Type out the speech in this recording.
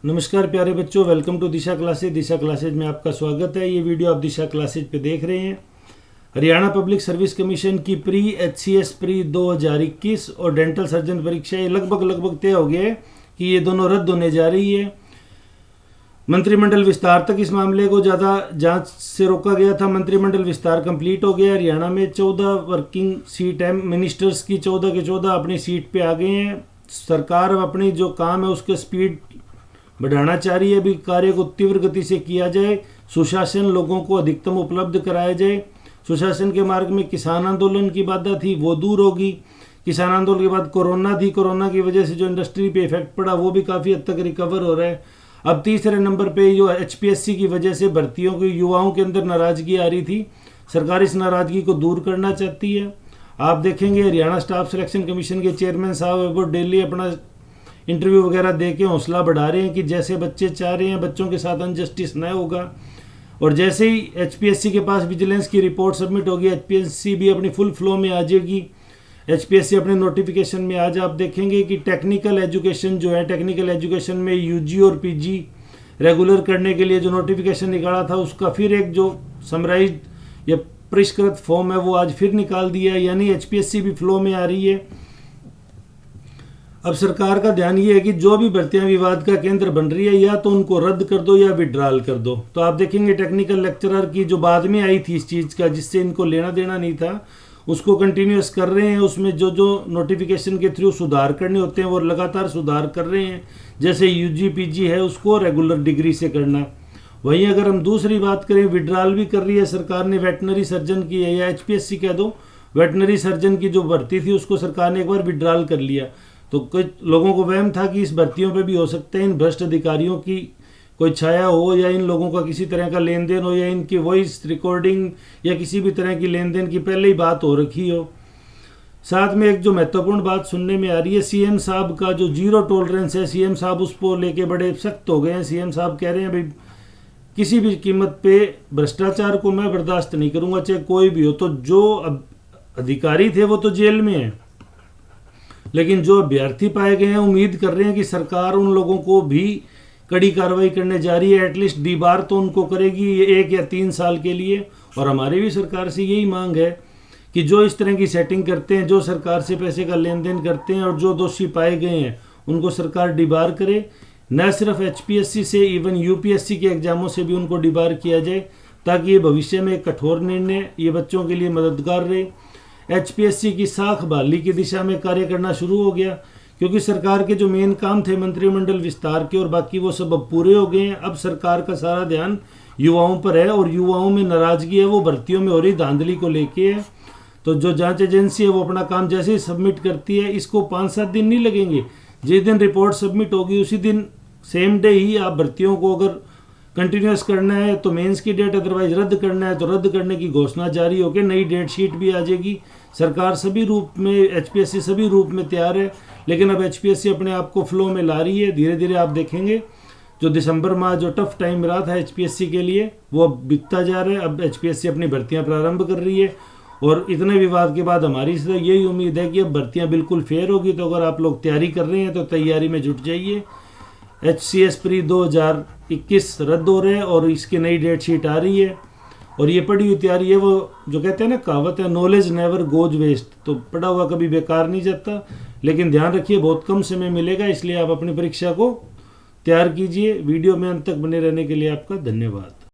नमस्कार प्यारे बच्चों, welcome to Disha classes. Disha classes में आपका स्वागत है। ये वीडियो आप दिशा क्लासेज पे देख रहे हैं। हरियाणा पब्लिक सर्विस कमीशन की प्री HCS प्री 2021 और डेंटल सर्जन परीक्षा ये लगभग तय हो गया है कि ये दोनों रद्द होने जा रही है। मंत्रिमंडल विस्तार तक इस मामले को ज़्यादा जांच से रोका गया था। मंत्रिमंडल विस्तार कंप्लीट हो गया। हरियाणा में 14 वर्किंग सीट है। मिनिस्टर्स की 14 के 14 अपनी सीट पे आ गए हैं। सरकार अब अपनी जो काम है उसके स्पीड बढ़ाना चाह रही है। अभी कार्य को तीव्र गति से किया जाए, सुशासन लोगों को अधिकतम उपलब्ध कराया जाए। सुशासन के मार्ग में किसान आंदोलन की बाधा थी वो दूर होगी। किसान आंदोलन के बाद कोरोना थी, कोरोना की वजह से जो इंडस्ट्री पे इफेक्ट पड़ा वो भी काफ़ी हद तक रिकवर हो रहा है। अब तीसरे नंबर पे जो HPSC की वजह से भर्तियों की युवाओं के अंदर नाराजगी आ रही थी, सरकार इस नाराजगी को दूर करना चाहती है। आप देखेंगे हरियाणा स्टाफ सिलेक्शन कमीशन के चेयरमैन साहब वो डेली अपना इंटरव्यू वगैरह दे के हौसला बढ़ा रहे हैं कि जैसे बच्चे चाह रहे हैं बच्चों के साथ अनजस्टिस न होगा। और जैसे ही HPSC के पास विजिलेंस की रिपोर्ट सबमिट होगी, HPSC भी अपनी फुल फ्लो में आ जाएगी। HPSC अपने नोटिफिकेशन में आज आप देखेंगे कि टेक्निकल एजुकेशन जो है, टेक्निकल एजुकेशन में UG और PG रेगुलर करने के लिए जो नोटिफिकेशन निकाला था उसका फिर एक जो समराइज्ड या परिष्कृत फॉर्म है वो आज फिर निकाल दिया है। यानी HPSC भी फ्लो में आ रही है। अब सरकार का ध्यान ये है कि जो भी भर्तियां विवाद का केंद्र बन रही है या तो उनको रद्द कर दो या विड्रॉल कर दो। तो आप देखेंगे टेक्निकल लेक्चरर की जो बाद में आई थी इस चीज़ का, जिससे इनको लेना देना नहीं था, उसको कंटिन्यूस कर रहे हैं। उसमें जो जो नोटिफिकेशन के थ्रू सुधार करने होते हैं वो लगातार सुधार कर रहे हैं। जैसे UG PG है उसको रेगुलर डिग्री से करना। वहीं अगर हम दूसरी बात करें, विड्रॉल भी कर रही है सरकार ने वेटनरी सर्जन की है, या HPSC कह दो, वेटनरी सर्जन की जो भर्ती थी उसको सरकार ने एक बार विड्रॉल कर लिया। तो कुछ लोगों को वहम था कि इस भर्तियों पे भी हो सकता है इन भ्रष्ट अधिकारियों की कोई छाया हो, या इन लोगों का किसी तरह का लेन देन हो, या इनकी वॉइस रिकॉर्डिंग या किसी भी तरह की लेन देन की पहले ही बात हो रखी हो। साथ में एक जो महत्वपूर्ण बात सुनने में आ रही है, CM साहब का जो जीरो टॉलरेंस है, CM साहब उस पर लेके बड़े सख्त हो गए हैं। CM साहब कह रहे हैं भाई किसी भी कीमत पे भ्रष्टाचार को मैं बर्दाश्त नहीं करूँगा, चाहे कोई भी हो। तो जो अधिकारी थे वो तो जेल में हैं, लेकिन जो अभ्यर्थी पाए गए हैं उम्मीद कर रहे हैं कि सरकार उन लोगों को भी कड़ी कार्रवाई करने जा रही है। एटलीस्ट डीबार तो उनको करेगी ये 1 या 3 साल के लिए। और हमारी भी सरकार से यही मांग है कि जो इस तरह की सेटिंग करते हैं, जो सरकार से पैसे का लेन देन करते हैं और जो दोषी पाए गए हैं उनको सरकार डीबार करे। न सिर्फ HPSC से, इवन UPSC के एग्जामों से भी उनको डीबार किया जाए, ताकि ये भविष्य में एक कठोर निर्णय ये बच्चों के लिए मददगार रहे। HPSC की साख बहाली की दिशा में कार्य करना शुरू हो गया, क्योंकि सरकार के जो मेन काम थे मंत्रिमंडल विस्तार के और बाकी वो सब अब पूरे हो गए हैं। अब सरकार का सारा ध्यान युवाओं पर है, और युवाओं में नाराजगी है वो भर्तियों में हो रही धांधली को लेके है। तो जो जांच एजेंसी है वो अपना काम जैसे ही सबमिट करती है, इसको 5-7 दिन नहीं लगेंगे। जिस दिन रिपोर्ट सबमिट होगी उसी दिन सेम डे ही आप भर्तियों को अगर कंटिन्यूस करना है तो मेंस की डेट, अदरवाइज रद्द करना है तो रद्द करने की घोषणा जारी होकर नई डेट शीट भी आ जाएगी। सरकार सभी रूप में, HPSC सभी रूप में तैयार है। लेकिन अब HPSC अपने आप को फ्लो में ला रही है। धीरे धीरे आप देखेंगे जो दिसंबर माह जो टफ टाइम रहा था HPSC के लिए वो अब बीतता जा रहा है। अब HPSC अपनी भर्तियां प्रारंभ कर रही है, और इतने विवाद के बाद हमारी से यही उम्मीद है कि अब भर्तियाँ बिल्कुल फेयर होगी। तो अगर आप लोग तैयारी कर रहे हैं तो तैयारी में जुट जाइए। HCS प्री 2021 रद्द हो रहे हैं और इसकी नई डेट शीट आ रही है। और ये पढ़ी हुई तैयारी है, वो जो कहते हैं ना कहावत है, नॉलेज नेवर गोज वेस्ट। तो पढ़ा हुआ कभी बेकार नहीं जाता। लेकिन ध्यान रखिए बहुत कम समय मिलेगा, इसलिए आप अपनी परीक्षा को तैयार कीजिए। वीडियो में अंत तक बने रहने के लिए आपका धन्यवाद।